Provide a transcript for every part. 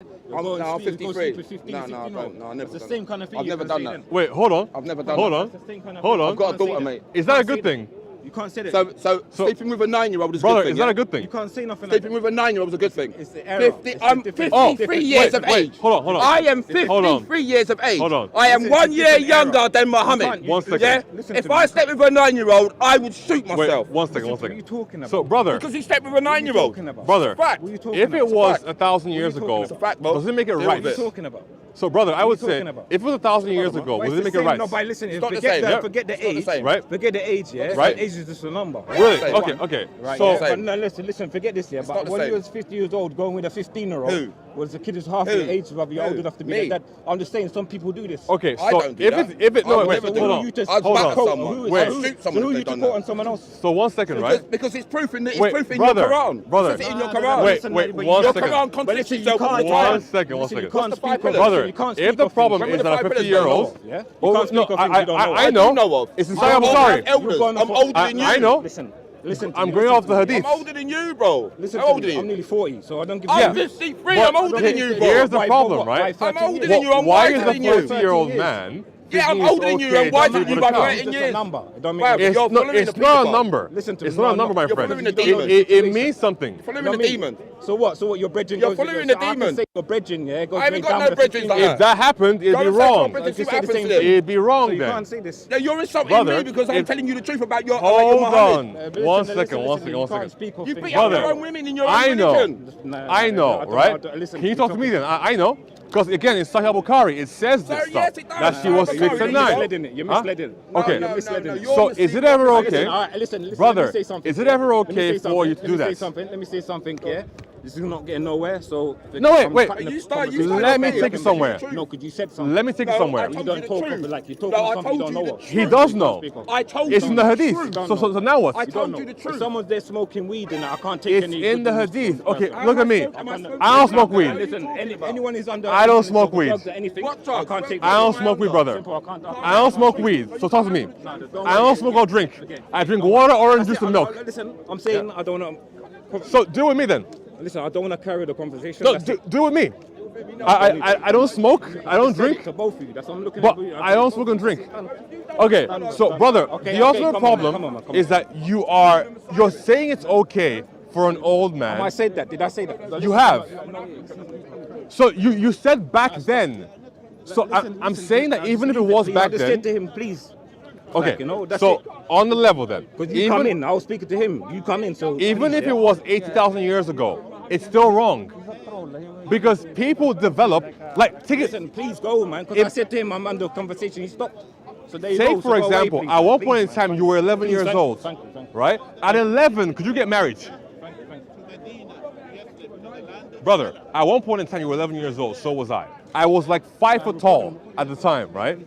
I'm 53. No, I've never It's the done same that. kind of thing. I've never done that. Wait, hold on. I've never done Hold that. on. It's the same kind of Hold thing. on. I've got a daughter, mate. Is that a good thing? You can't say that. So sleeping with a 9-year-old is a Brother, good thing. is that yeah? a good thing? You can't say nothing like Sleeping that. with a 9-year-old is a good thing. It's the error. 50, It's I'm the difference. 53 years of wait, age. hold on. I am Hold on. 53 years of age. Hold on. I am Listen, 1 it's a year different era. younger than Muhammad. You can't- One second. Yeah? Listen If to I me. slept with a 9-year-old, I would shoot Wait, myself. one second. What are you talking about? So, brother, Because he slept with a 9-year-old. talking about? brother, Fact. What are you talking if about? it It's a was fact. 1,000 years What are you ago, talking It's a fact, bro. does it make it Deal right? with What are it. you talking about? So, brother, I would What are you say, talking about? if it was 1,000 years ago, Why does it's it make the it same? right? No, but listen, It's not the forget same. the, Yeah. forget the It's not the age. same. Right? Forget the age, yeah? Right. Age is just a number. Really? Same. Okay. Right, So, yeah. Same. But no, listen, forget this, yeah. not But the when same. you was 50 years old going with a 15-year-old, Who? was the kid is half Who? your age, but you're Who? old enough to be Me? like that. I'm just saying, some people do this. okay, I so don't do if that. it, I no, would wait, never do hold that. on. You just I'd Hold back on. someone. Wait. I'd shoot someone who if you they've to done quote that. on someone else? So 1 second, right? Because it's proof in, it's Wait, proof in brother, your Quran. brother. It's in your No, Quran. Wait, listen, wait, but one Your second. Quran But contradicts listen, you itself all can't. the One time. second. Listen, you What's can't the speak five of pillars? Brother, you can't if speak the of problem things. is that I'm Remember the 50 years five old, pillars, Yeah? You oh, can't no, speak of things you don't know. I know. know of. It's in I'm Sahih older Bukhari. than elders. You're going I'm off- older than you. I know. Listen to I'm me, going listen off to the me. hadith. I'm older than you, bro. Listen How to old me. are you? I'm nearly 40, so I don't give I'm a 53. But I'm older than you, bro. here's the By problem, what? right? By I'm 13 older years. than you. I'm Why wiser is a than you. 40-year-old 13 man? Yeah, I'm thinking it's older than you. okay I'm wiser to than you sleep by with a cow? 13 It's years. a number. It don't Right, make It's, You're no, following it's the not a people. number. Listen to me. It's not a number, my You're friend. following the demon. It means something. Following No, the me. demon. So what? So what? Your brethren You're goes. following so the I can demon. say your brethren, yeah, goes I haven't straight got down no with brethren 15 like years. If that happened, it'd Go be and say to my wrong. brethren, see what Say the happens same to them. thing. It'd be wrong So you then. can't say this. Yeah, you're insulting Brother, me because I'm if- telling you the truth about your Hold Muhammad. on. Listen, One listen, second. listen, you One can't second. speak of You things. beat up Brother, your own women in your own I know. religion. I know, right? Listen, Can you talk to me then? I know. Because again, in Sahih Bukhari, it says this Sir, stuff. yes, it does. That she was Sahih 6 Bukhari, and you're 9. misled it. You're Huh? misled it. Okay. No, You're misled it. you're So is it misled. ever okay? Listen, all right, listen, Brother, let me say something. is it ever Let me okay say for you something. to do Let me that? say something. Let me say something, yeah? This is not getting nowhere, so... No, wait, I'm wait. cutting the You start- conversation. Let me okay, take it somewhere. No, because you said something. Let me take it No, somewhere. I You told don't you the talk truth. of like, you talk No, I about something you told don't you know the of. He does know. I told It's you in the the hadith. truth. So now what? I You don't told know. you the If truth. someone's there smoking weed, and I can't take It's any in the good news hadith. from this Okay, person. look at me. Am I smoking? I don't smoke weed. Listen, anyone is under... I don't influence smoke of weed. drugs or anything, What I drugs? can't take... I don't smoke weed, brother. Simple, I can't... I don't smoke weed. So talk to me. I don't smoke or drink. I drink water, orange juice, and milk. Listen, I'm saying I don't know... So deal with me then. Listen, I don't want to carry the conversation. No, That's it. deal with me. I don't smoke. I don't drink. To both of you. That's what I'm looking But at. you. I don't smoke and drink. Okay, so brother, Okay, the okay, ultimate come on, problem come on, come on. is that you're saying it's okay for an old I man. said that. Did I say that? You have. So you said back then. So I'm saying that even if it was back I just said then. to him, please. Okay. Like, you know, that's So it. on the level then. Because you come in, I was speaking to him. You come in, so... Even please, if yeah. it was 80,000 years ago, it's still wrong. Because people develop, like, take it, Listen, please go, man. Because I said to him, I'm under conversation. He stopped. So there you take go. for So go away, example, please, at one please, point in man. time you were 11 Please, years thank you, old, thank you. right? At 11, could you get married? Brother, at one point in time you were 11 years old, so was I. I was like 5 foot tall at the time, right?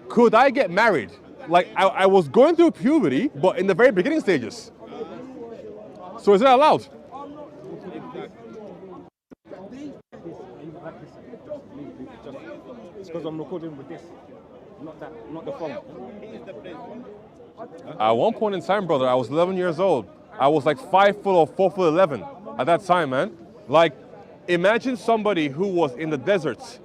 Could I get married? Like, I was going through puberty, but in the very beginning stages. So is that allowed? It's because I'm recording with this. Not the phone. At one point in time, brother, I was 11 years old. I was like 5 foot or 4 foot 11 at that time, man. Like, imagine somebody who was in the deserts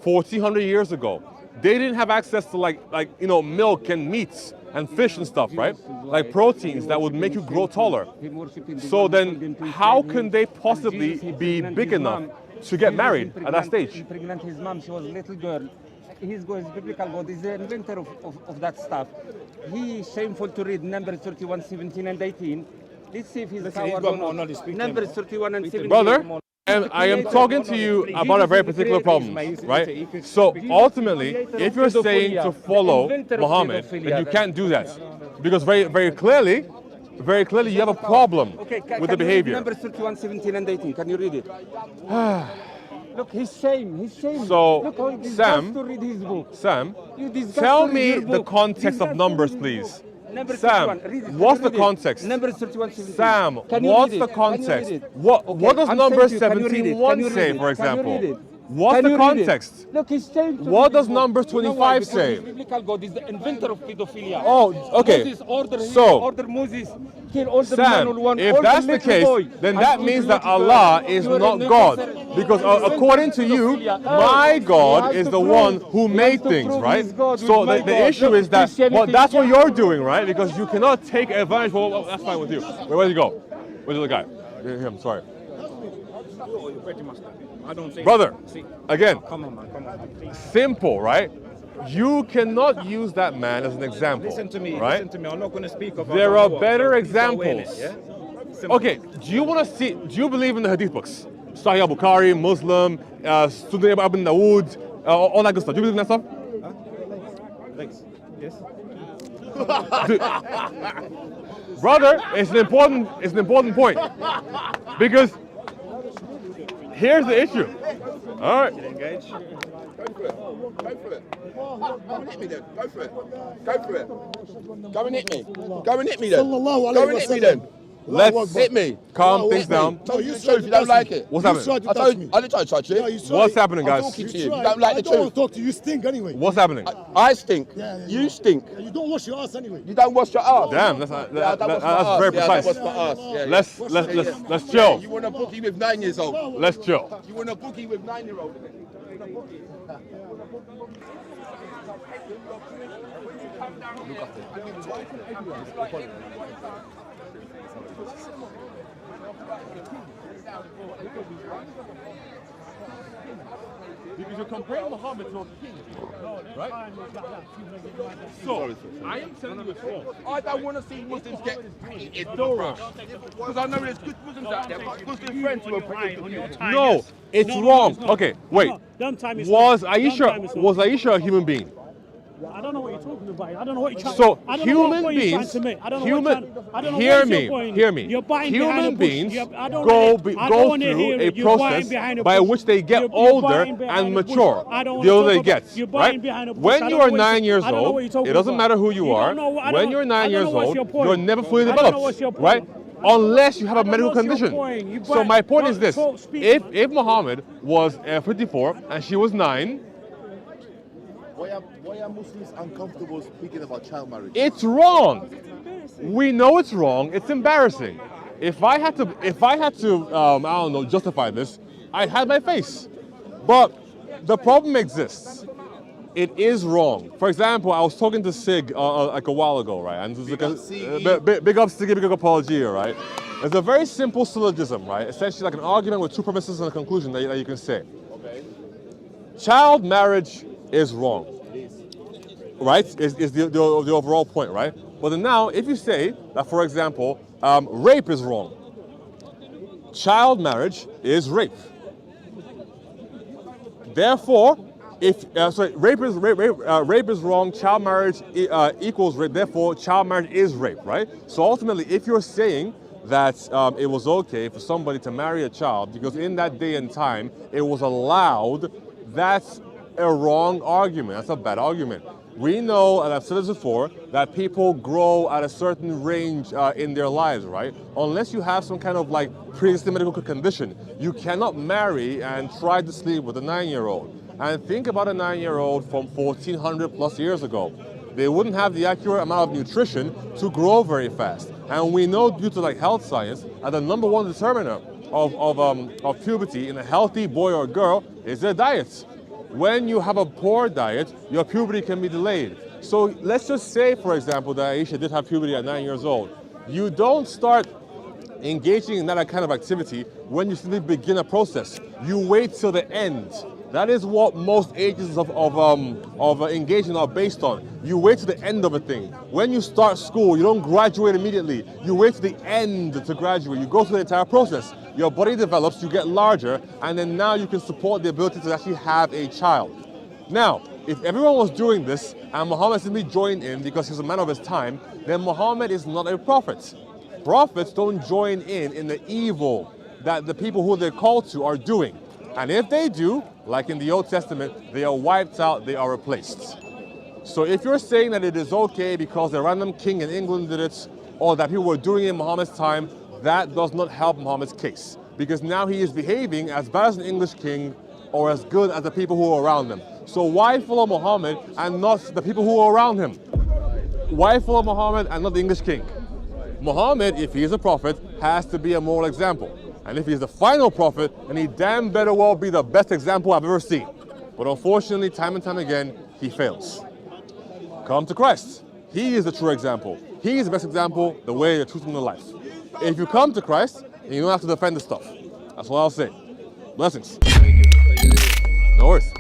1,400 years ago. They didn't have access to like milk and meats and fish and stuff, right? Like proteins that would make you grow taller. So then, how can they possibly be big enough to get married at that stage? He pregnant his mom, she was a little girl. His God is biblical God, is the inventor of that stuff. He is shameful to read Numbers 31, 17 and 18. Let's see if he's Listen, he's coward got or more not. knowledge. Speak to Numbers him. 31 and 17. Brother, and I am talking to you about a very particular problem, right? So ultimately, if you're saying to follow Muhammad, then you can't do that. Because very clearly, you have a problem with the behavior. Numbers 31, 17 and 18. Can you read it? Look, he's shame. He's shame. So, look how he disgusts Sam, to read his book. Sam, You disgust tell to read me your the book. context Disgust of to Numbers, read please. Number Sam, 31. Read it. what's Can the you read it? context? Numbers 31, 17. Sam, Can you what's read the it? Can you read context? it? What Okay, does I'm Numbers saying to you, can you read it? 17:1 Can you read say, it? for Can you read example? it? What's Can the you read it? context? Look, he's saying to What read does this book. Numbers You know 25 why? Because say? he's biblical God is the inventor of pedophilia. Oh, okay. Moses ordered So- order Moses kill all the Sam, man one, if all that's the the little case, boy, then and that keep means that little girl. Allah is You are not an God. inventor. Because Inventor according of to you, pedophilia. my He God has is to the prove- one who he made has to things, prove right? he's God So with my the God. issue Look, is that, Christianity well, that's what is- you're doing, right? Because you cannot take advantage. Well, that's fine with you. Where'd he go? Where's the other guy? Him, sorry. I don't say Brother, See, again, come on, man. Come on, man. Please. simple, right? You cannot use that man as an example. Listen to me. right? Listen to me. I'm not going to speak about. There are better Please go away, examples. innit, yeah? Simple. Okay, do you want to see? Do you believe in the Hadith books? Sahih Bukhari, Muslim, Sunan Ibn Dawood, all that good stuff. Do you believe in that stuff? Thanks. Yes. Brother, it's an important point because here's the issue. All right, Engage. Go for it. Go and hit me then. Go for it. Go for it. Go and hit me. Go and hit me then. Sallallahu Go alayhi and hit me wasallam. then. let's Hit me. calm things Hit me. down. Tell you you the tried truth. to You don't touch like me. it. What's You happening? tried to I touch told me. you. I didn't try to touch you. Yeah, you tried. What's happening, I'm guys? talking to You you. tried. You don't like I the don't want truth. to talk to you. You stink anyway. What's happening? I stink. Yeah, You stink. You don't wash your ass anyway. You don't wash your ass. Damn, that's Yeah, that was my that's ass. very Yeah, precise. that was my ass. Yeah, Let's yeah. chill. You want a bookie with 9 years old. Let's chill. You want a bookie with 9-year-old. Because you're comparing Muhammad to a king, right? So, I am telling you it's wrong. I don't want to see Muslims get painted with a brush. Because I know there's good Muslims out there. I've got Muslim friends who are painted with it. No, it's wrong. Okay, wait. Don't time is Was not. Don't time is Aisha not. was Aisha a human being? I don't know what you're talking about. I don't know what you're trying. So I don't know what human point you're trying beings, to make. I don't know human. what you're trying- I don't know Hear what's your me, point. hear me. You're biting Human behind the bush. beings I don't go wanna- be, I go don't wanna through hear a it. You're biting process behind the by bush. which they get You're older biting behind and the bush. mature. I don't The wanna older they talk get, about- you're biting right? behind the bush. When I you don't are know what 9 years I don't know what old, you're talking it doesn't about. matter who you don't are. know- I When don't- you're I 9 don't years know what's old, your point. you're never fully I don't know developed, what's your point. right? Unless you have a I don't medical know what's your condition. point. You So bite- my point no, is this: talk, speak, man. if Muhammad was 54 and she was 9. Why are Muslims uncomfortable speaking about child marriage? It's wrong. We know it's wrong. It's embarrassing. If I had to, I don't know, justify this, I'd hide my face. But the problem exists. It is wrong. For example, I was talking to Sig like a while ago, right? And big up Siggy, big up Apologia, right? It's a very simple syllogism, right? Essentially like an argument with two premises and a conclusion that you can say. Okay. Child marriage is wrong. Right? Is the overall point, right? But then now, if you say that, for example, rape is wrong, child marriage is rape. Therefore, if rape is wrong, child marriage equals rape. Therefore, child marriage is rape, right? So ultimately, if you're saying that it was okay for somebody to marry a child because in that day and time it was allowed, that's a wrong argument. That's a bad argument. We know, and I've said this before, that people grow at a certain range in their lives, right? Unless you have some kind of like pre-existing medical condition, you cannot marry and try to sleep with a 9-year-old. And think about a 9-year-old from 1400 plus years ago. They wouldn't have the accurate amount of nutrition to grow very fast. And we know due to like health science, that the number one determiner of puberty in a healthy boy or girl is their diet. When you have a poor diet, your puberty can be delayed. So let's just say, for example, that Aisha did have puberty at 9 years old. You don't start engaging in that kind of activity when you simply begin a process. You wait till the end. That is what most ages of engagement are based on. You wait to the end of a thing. When you start school, you don't graduate immediately. You wait to the end to graduate. You go through the entire process. Your body develops, you get larger, and then now you can support the ability to actually have a child. Now, if everyone was doing this and Muhammad simply joined in because he was a man of his time, then Muhammad is not a prophet. Prophets don't join in the evil that the people who they're called to are doing. And if they do, like in the Old Testament, they are wiped out, they are replaced. So if you're saying that it is okay because a random king in England did it, or that people were doing it in Muhammad's time, that does not help Muhammad's case. Because now he is behaving as bad as an English king or as good as the people who are around them. So why follow Muhammad and not the people who are around him? Why follow Muhammad and not the English king? Muhammad, if he is a prophet, has to be a moral example. And if he's the final prophet, then he damn better well be the best example I've ever seen. But unfortunately, time and time again, he fails. Come to Christ. He is the true example. He is the best example, the way, the truth, and the life. If you come to Christ, then you don't have to defend the stuff. That's what I'll say. Blessings. No worries.